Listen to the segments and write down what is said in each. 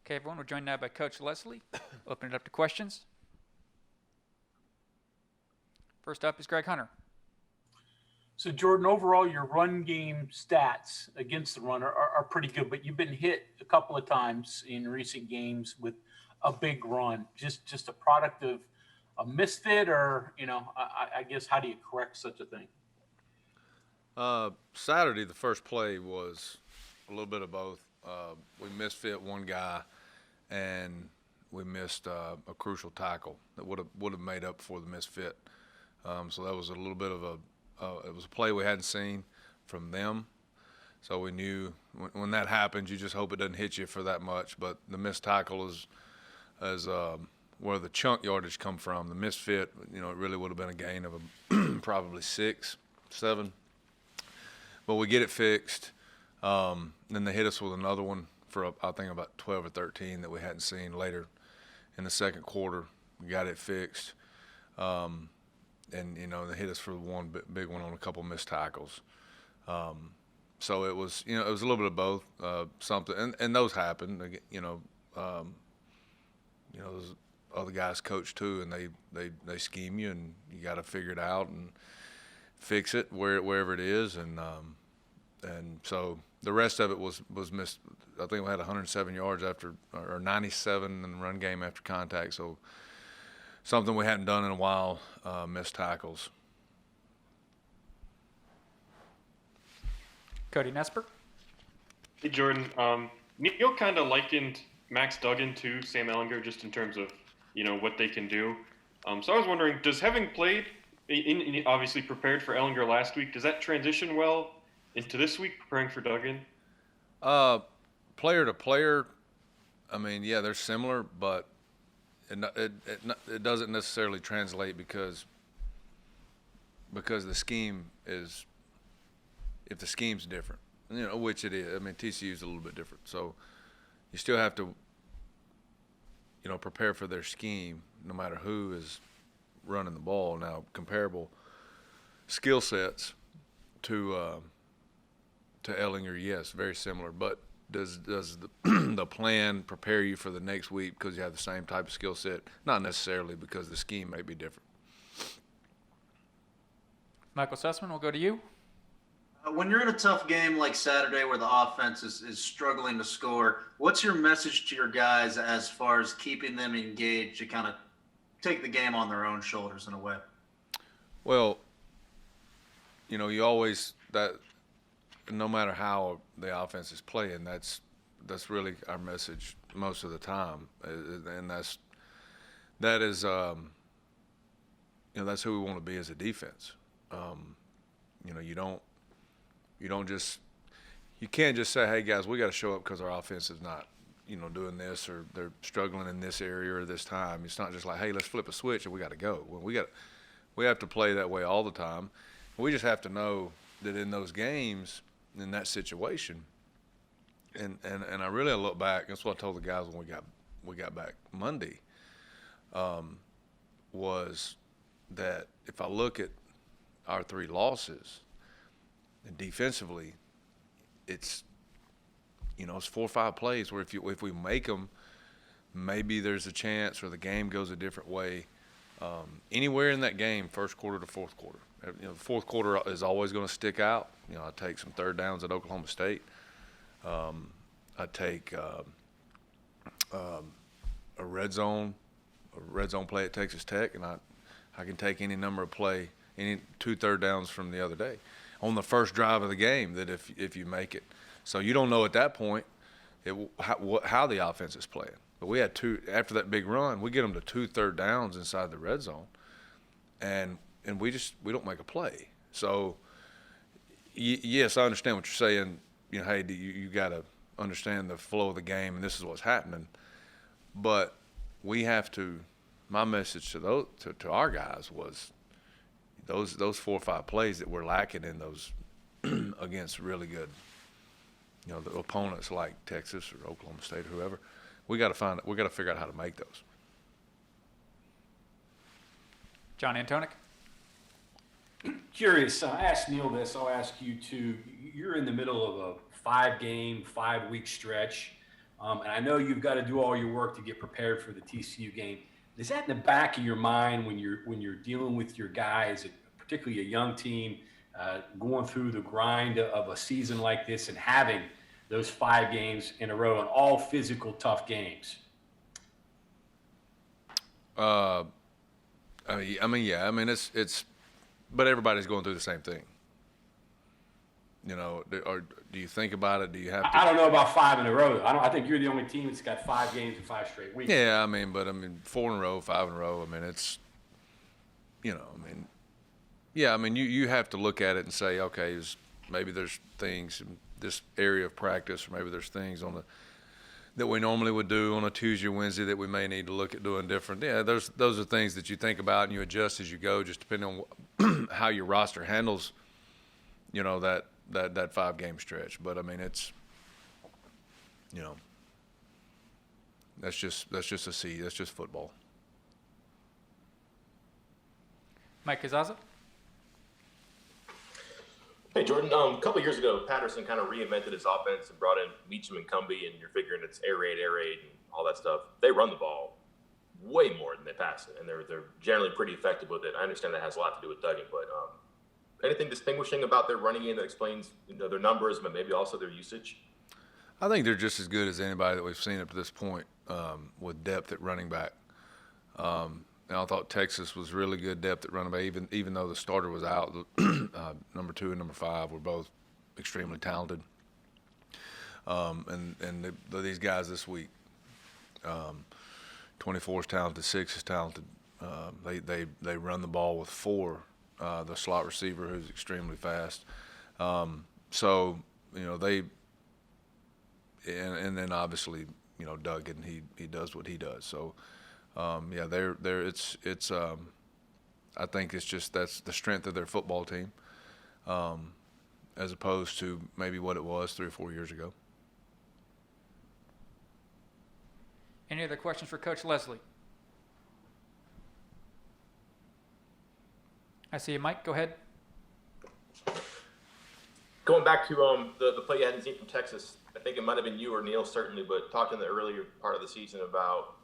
Okay, everyone, we're joined now by Coach Lesley. Open it up to questions. First up is Greg Hunter. So, Jordan, overall, your run game stats against the run are pretty good, but you've been hit a couple of times in recent games with a big run. Just a product of a misfit, or, I guess, how do you correct such a thing? Saturday, the first play was a little bit of both. We misfit one guy, and we missed a crucial tackle that would have made up for the misfit. So that was a little bit of it was a play we hadn't seen from them. So we knew when that happens, you just hope it doesn't hit you for that much. But the missed tackle is where the chunk yardage come from. The misfit, it really would have been a gain of probably 6, 7. But we get it fixed. Then they hit us with another one for I think about 12 or 13 that we hadn't seen later in the second quarter. We got it fixed. And they hit us for one big one on a couple missed tackles. So it was it was a little bit of both. Something and those happen. Those other guys coach too, and they scheme you, and you got to figure it out and fix it wherever it is, and so the rest of it was missed. I think we had 107 yards or 97 in the run game after contact. So something we hadn't done in a while, missed tackles. Cody Nesper. Hey, Jordan. Neil kind of likened Max Duggan to Sam Ehlinger just in terms of, what they can do. So I was wondering, does having played, obviously prepared for Ehlinger last week, does that transition well into this week, preparing for Duggan? Player to player, yeah, they're similar, but it doesn't necessarily translate because the scheme is, if the scheme's different, which it is. TCU is a little bit different, so you still have to, prepare for their scheme, no matter who is running the ball. Now, comparable skill sets to Ehlinger, yes, very similar, but does the plan prepare you for the next week because you have the same type of skill set? Not necessarily, because the scheme may be different. Michael Sussman, we'll go to you. When you're in a tough game like Saturday where the offense is struggling to score, what's your message to your guys as far as keeping them engaged to kind of take the game on their own shoulders in a way? Well, you always that. No matter how the offense is playing, that's really our message most of the time, and that's who we want to be as a defense. You can't just say, hey guys, we got to show up because our offense is not doing this, or they're struggling in this area or this time. It's not just like, hey, let's flip a switch and we got to go. Well, we have to play that way all the time. We just have to know that in those games, in that situation, and I really look back. That's what I told the guys when we got back Monday. Was that if I look at our 3 losses, and defensively, it's it's 4 or 5 plays where if we make them, maybe there's a chance, or the game goes a different way. Anywhere in that game, first quarter to fourth quarter. The fourth quarter is always going to stick out. I take some third downs at Oklahoma State. I take a red zone play at Texas Tech, and I can take any number of any 2 third downs from the other day on the first drive of the game. That if you make it, so you don't know at that point how the offense is playing. But we had 2 after that big run. We get them to 2 third downs inside the red zone, and we don't make a play. So yes, I understand what you're saying. Hey, you got to understand the flow of the game, and this is what's happening. But we have to. My message to our guys was those 4 or 5 plays that we're lacking in those against really good, the opponents like Texas or Oklahoma State or whoever. We got to figure out how to make those. John Antonic. Curious, I asked Neil this, I'll ask you too. You're in the middle of a 5-game, 5-week stretch And I know you've got to do all your work to get prepared for the TCU game. Is that in the back of your mind when you're dealing with your guys, particularly a young team, going through the grind of a season like this and having those 5 games in a row and all physical, tough games? I mean, yeah. I mean, it's, but everybody's going through the same thing. You know, or do you think about it? Do you have to? I don't know about 5 in a row. I think you're the only team that's got 5 games in 5 straight weeks. Yeah, I mean, 4 in a row, 5 in a row. I mean, it's, yeah. I mean, you have to look at it and say, okay, maybe there's things in this area of practice, or maybe there's things that we normally would do on a Tuesday or Wednesday that we may need to look at doing different. Yeah, those are things that you think about and you adjust as you go, just depending on how your roster handles, that 5-game stretch. But I mean, it's, that's just that's just football. Mike Kazaza? Hey, Jordan. A couple of years ago, Patterson kind of reinvented his offense and brought in Meacham and Cumbie, and you're figuring it's air raid, and all that stuff. They run the ball way more than they pass it, and they're generally pretty effective with it. I understand that has a lot to do with Duggan, but anything distinguishing about their running game that explains their numbers, but maybe also their usage? I think they're just as good as anybody that we've seen up to this point, with depth at running back. And I thought Texas was really good depth at running back, even though the starter was out. Number 2 and number 5 were both extremely talented. And these guys this week, 24 is talented, 6 is talented. They run the ball with 4, the slot receiver who's extremely fast. So they, and then obviously Duggan, he does what he does. So. Yeah, it's I think it's just that's the strength of their football team, as opposed to maybe what it was 3 or 4 years ago. Any other questions for Coach Lesley? I see you, Mike. Go ahead. Going back to the play you hadn't seen from Texas, I think it might have been you or Neil certainly, but talking in the earlier part of the season about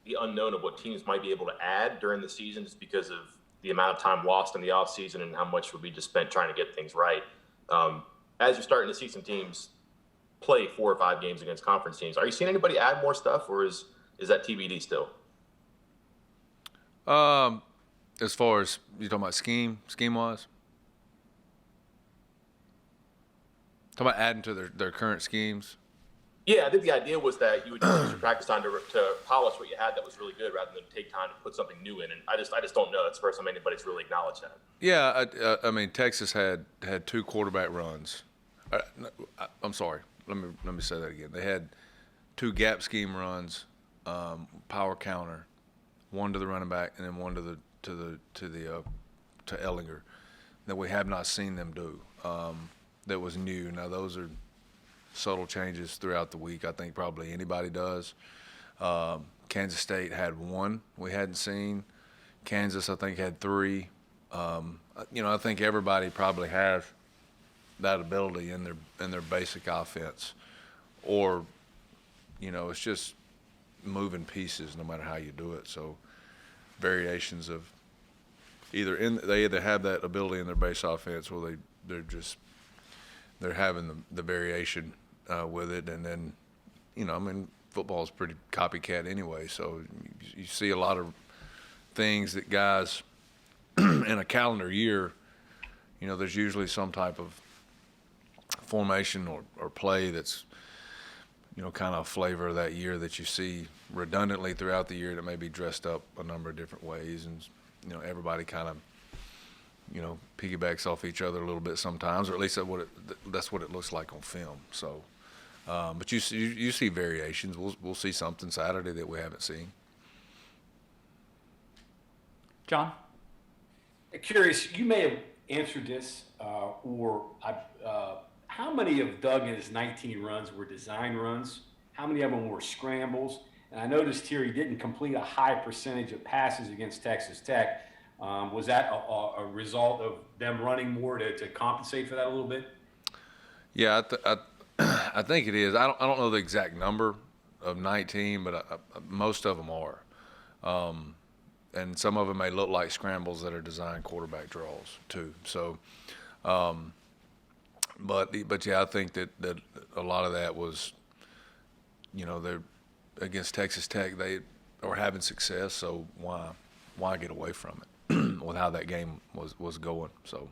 the unknown of what teams might be able to add during the season just because of the amount of time lost in the offseason and how much would be just spent trying to get things right. As you're starting to see some teams play 4 or 5 games against conference teams, are you seeing anybody add more stuff, or is that TBD still? As far as you're talking about scheme-wise? Talking about adding to their current schemes? Yeah, I think the idea was that you would use your practice time to polish what you had that was really good rather than take time to put something new in. And I just don't know. It's the first time anybody's really acknowledged that. Yeah, I mean, Texas had 2 quarterback runs. I'm sorry. Let me say that again. They had 2 gap scheme runs, power counter, 1 to the running back, and then 1 to Ellinger that we have not seen them do. That was new. Now those are subtle changes throughout the week. I think probably anybody does. Kansas State had 1 we hadn't seen. Kansas, I think, had 3. I think everybody probably has that ability in their basic offense, or it's just moving pieces no matter how you do it. So variations of they either have that ability in their base offense, or they're having the variation with it. And then, football is pretty copycat anyway. So you see a lot of things that guys in a calendar year, there's usually some type of formation or play that's, kind of a flavor of that year that you see redundantly throughout the year that may be dressed up a number of different ways. And, everybody kind of, piggybacks off each other a little bit sometimes, or at least that's what it looks like on film. So, but you see variations. We'll see something Saturday that we haven't seen. John? Curious, you may have answered this, how many of Duggan's 19 runs were design runs? How many of them were scrambles? And I noticed here he didn't complete a high percentage of passes against Texas Tech. Was that a result of them running more to compensate for that a little bit? Yeah, I think it is. I don't know the exact number of 19, but most of them are. And some of them may look like scrambles that are designed quarterback draws too. So, but yeah, I think that a lot of that was, they're against Texas Tech. They are having success, so why get away from it with how that game was going? So.